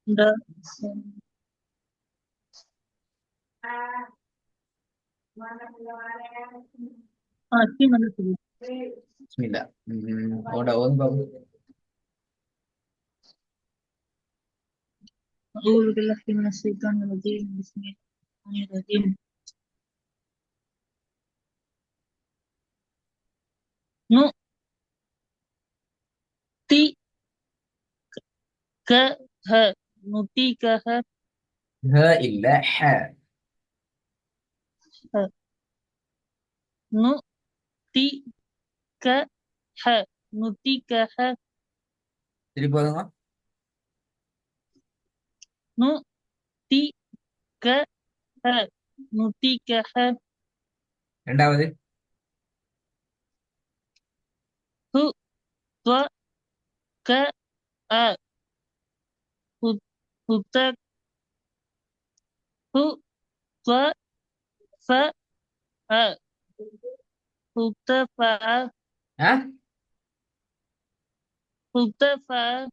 The mana tuh? Bismillah. Udah on bagus. أعوذ بالله من الشيطان الرجيم بسم الله الرحمن الرحيم نؤتيكها نؤتيكها Ha illa ha. نؤتيكها نؤتيكها Jadi போதுங்க. نؤتيكها نؤتيكها ரெண்டாவது. هو ك هتك هو ف هتفع Hah? هتفع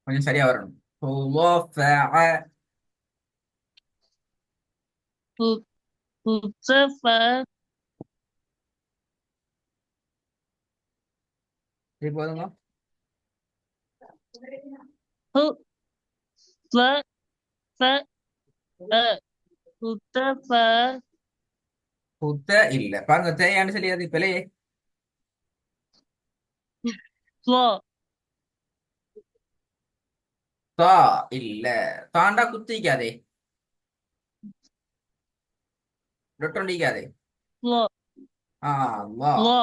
கொஞ்சம் சரியா வரணும். Huwafa'a. هتفع Jadi போதுங்க. هو هتفع Huta இல்ல. பாருங்க தேயான்னு சொல்லி அது பிழையே. طا தா இல்ல. தாண்டா குத்திக்காதே. ரொட்டொண்டிக்காதே. طا வா. طا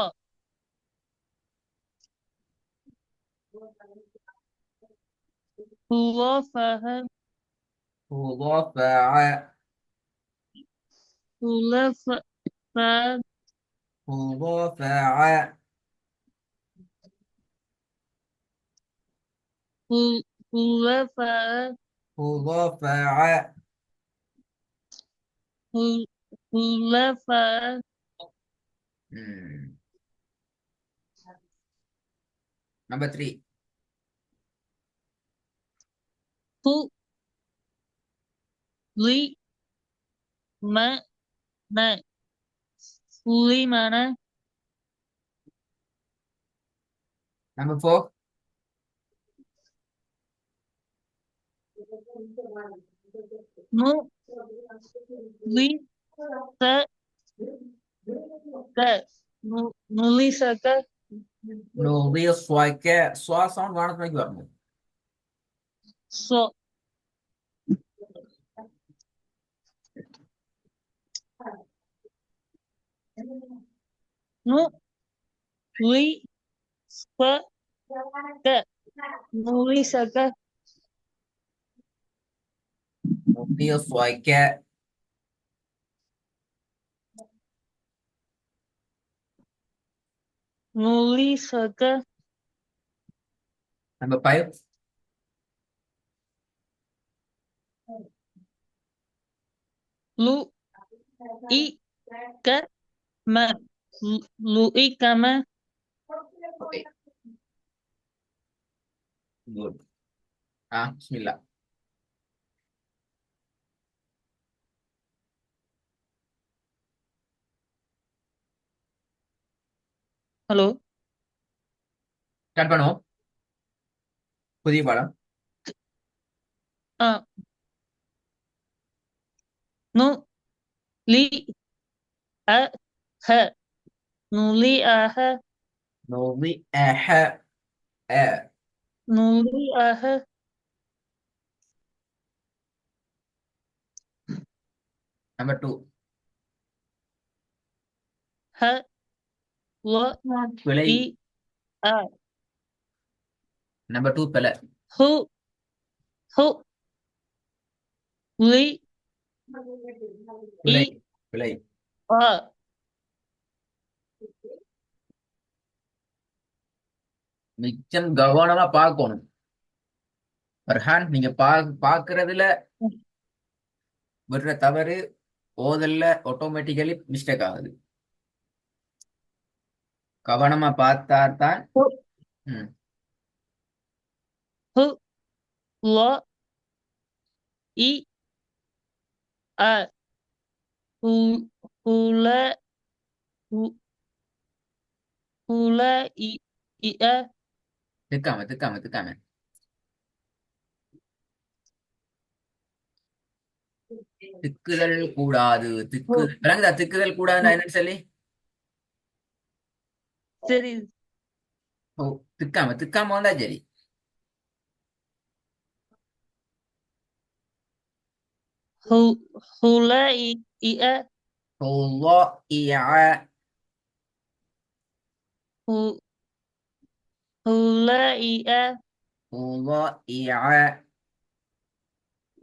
خلافها Huwafa'a. خلافها Huwafa'a. خلافها Huwafa'a. خلافها Hmm. Number 3. سليمان سليمان Number 4. nulisaka nulisaka Nuliswake. Swa sound வானத்துக்கு வரணும். so nulisaka nulisaka Nuliswake. nulisaka Number 5. lu i ka ma lu i kama Okay. Good. Bismillah. hello start பண்ணுவோம். புதிய பாடம். ah nu li a ha nuli aha Nuli'aha. A. nuli aha Number 2. ha wa பிழை. i a Number 2 பிழை. hu hu li பிழை. i பிழை. a மிச்சம் கவனமா பார்க்கணும். ஃபர்ஹான் நீங்க பாக்குறதுல விடுற தவறு ஓதல்ல ஆட்டோமேட்டிக்கலி மிஸ்டேக் ஆகுது. கவனமா பார்த்தாதான். hu ம். ல இ அ ஹு ஹுல ஹு ஹுல இ இ அ திக்காம திக்காம திக்காம. திக்குதல் கூடாது. ஹு விளங்குதா? திக்குதல் ஹு கூடாதுன்னா என்னன்னு சொல்லி. சரி ஓ, திக்காம திக்காம வந்தா சரி. ஹு ஹுல இ இ அ ஹுல்லா இஆ. ஹு ஹுல இ அ ஹுல்லா இஆ.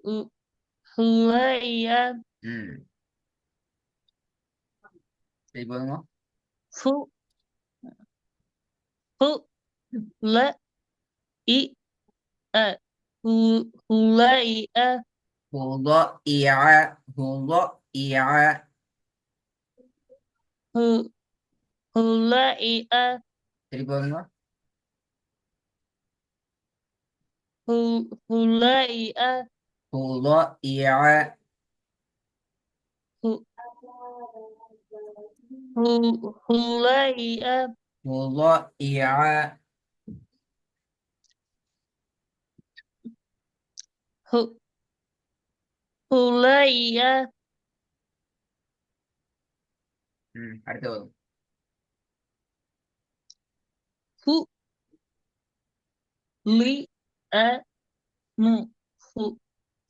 ஹு ஹுல இ அ ம். சரி போதுங்க. ஹு ஹு ல இ அ ஹு ஹுல இ அ ஹுல்லா இஆ. ஹுல்லா இஆ. ஹு ஹுல இ அ சரி போதுங்க. ஹு ஹுல இ அ ஹுல்லா இஆ. ஹு ஹு ஹுல இ அ ஹுல்லா இஆ. ஹு ஹுல இ அ ம், அடுத்து வரும். ஹு லி அ நு ஹு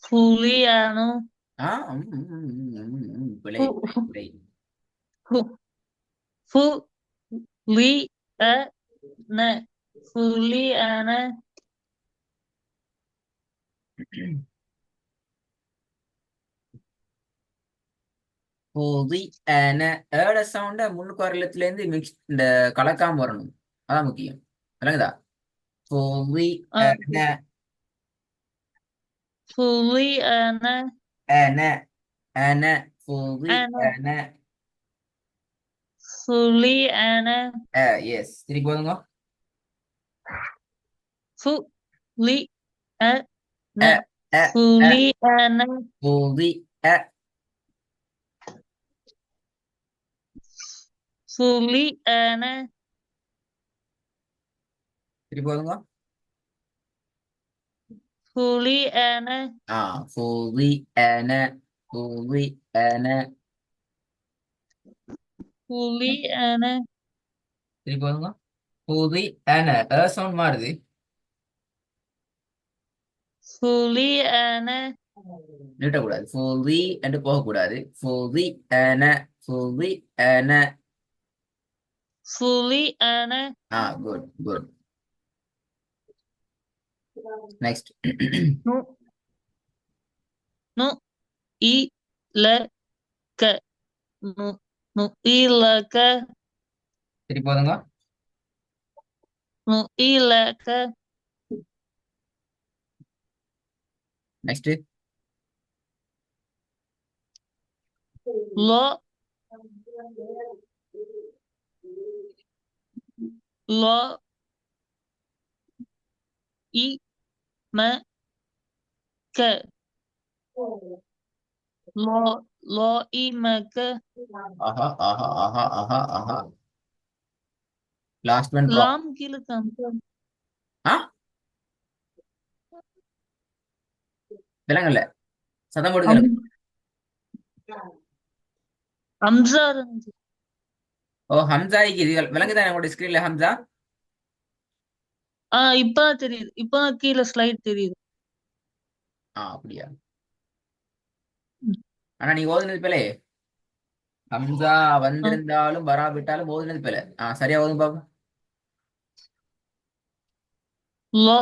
ஹுலியானு ஆ, பிழை ஹு பிழை பிழை. ஹு ஹு லி அ ந ஹுலியான போதி அன ஏட சவுண்ட முன்னுக்கு வரலத்துல இருந்து மிக்ஸ் இந்த கலக்காம வரணும். அதான் முக்கியம். விளங்குதா? போதி அன. ஹுலியான அன. அன. போதி அன அன. ஹுலியான எஸ், திருப்பி போதுங்க. ஹு லி அ அ ந அ அ ஹுலியான போதி அ. ஹுலியான திருப்பி போதுங்க. ஹுலியான ஆ, போதி அன. போதி அன. ஹுலியான திருப்பி போதுங்க. போதி அன சவுண்ட் மாறுது. ஹுலியான நீட்டக்கூடாது. போதி என்று போகக்கூடாது. போதி அன. போதி அன. ஹுலியான குட் குட். நெக்ஸ்ட். நு நு இ ல க நு நு இ ல க சரி போதுங்க. நு இ ல க நெக்ஸ்ட். லோ லோ இ ம க லோ லோ இ ம க ஆஹா ஆஹா ஆஹா ஆஹா ஆஹா. Last one wrong. லாம் கீழ காமிச்சா ஆ, விலங்கல்ல. சத்தம் போட்டு அம் கேளுங்க. அம்சா இருந்துச்சு ஓ, ஹம்சாய்க்கு இது விலங்குதான் உங்களோட ஸ்கிரீன்ல ஹம்சா. இப்பதான் தெரியுது இப்பதான் கீழே ஸ்லைட் தெரியுது அப்படியா? ஆனா நீ ஓதுனது பிள்ளை. ஹம்சா வந்திருந்தாலும் வராவிட்டாலும் ஓதுனது பிள்ளை. சரியா ஓதும் பாப்போம். லோ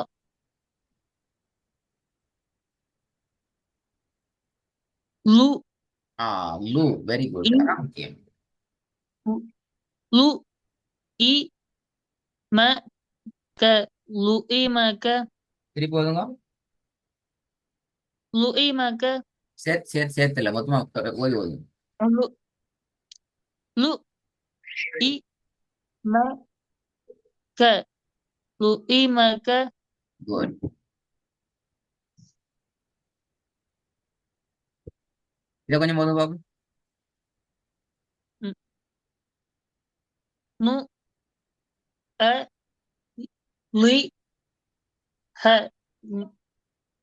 லு ஆ, லூ. Very good. இ அதான் முக்கியம். லு இ ம க லு இ ம க திருப்பி ஓதுங்க. லு இ ம க சேர்த்து இல்ல, மொத்தமா ஓதி ஓதுங்க. லு லு இ ம க லு இ ம க குட். இதை கொஞ்சம் போதும் பார்ப்போம். ن- نؤ لي ه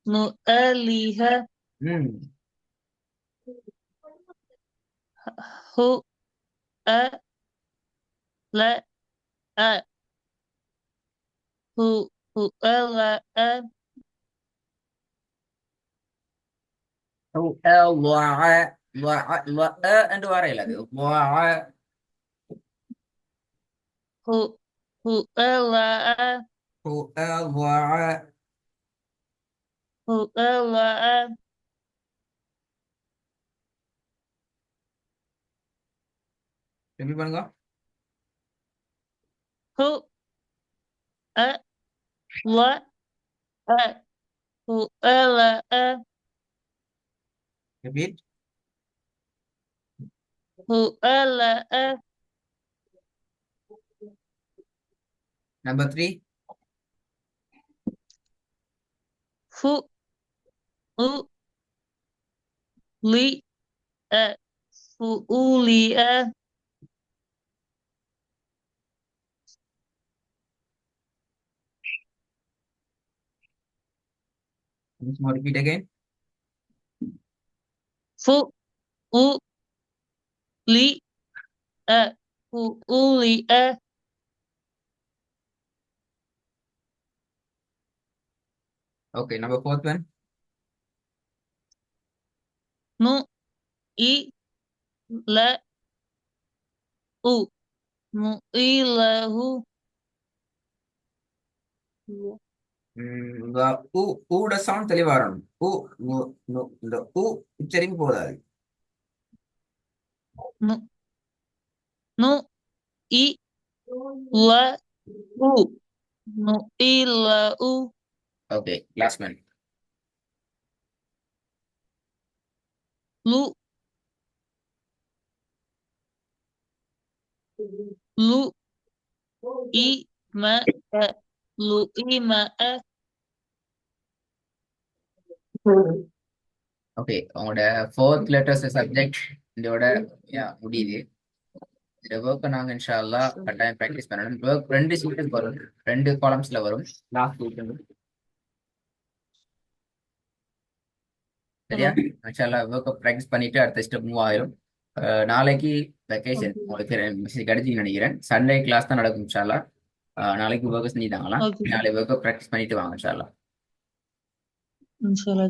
نؤلها ம் هو لا هو لا என்று வரையில அது ضاع. هو لا ضاع. هو لا ரிப்பீட் பண்ணுங்க. هو لا هو لا repeat. هو لا number 3. هو لي فؤولي Once more, repeat again. فؤولي فؤولي Okay, number 4th one. نؤي لا نؤيله இந்த ஊட சவுண்ட் தெளிவா வரணும். இந்த உச்சரிப்பு போதாது. نؤيله نؤيله Okay, last one. لو لو إيماء لو إيماء Okay, உங்களோட 4th letters சப்ஜெக்ட் இதோட முடியுது. இந்த ஒர்க்கை நாங்கள் இன்ஷா அல்லாஹ் கட்டாயம் ப்ராக்டிஸ் பண்ணணும். ஒர்க் 2 ஷீட்டுக்கு வரும், 2 காலம்ஸ்ல வரும். லாஸ்ட் வீக் சரியா? இன்ஷா அல்லாஹ் ஒர்க்கை ப்ராக்டிஸ் பண்ணிட்டு அடுத்த ஸ்டெப் மூவ் ஆயிரும். நாளைக்கு வெக்கேஷன் உங்களுக்கு மெசேஜ் கிடைச்சின்னு நினைக்கிறேன். சண்டே கிளாஸ் தான் நடக்கும் இன்ஷா அல்லாஹ். நாளைக்கு ஒர்க்கை செஞ்சுட்டாங்களாம். Okay. நாளைக்கு ஒர்க்கை ப்ராக்டிஸ் பண்ணிட்டு வாங்க இன்ஷா அல்லாஹ். إن شاء الله.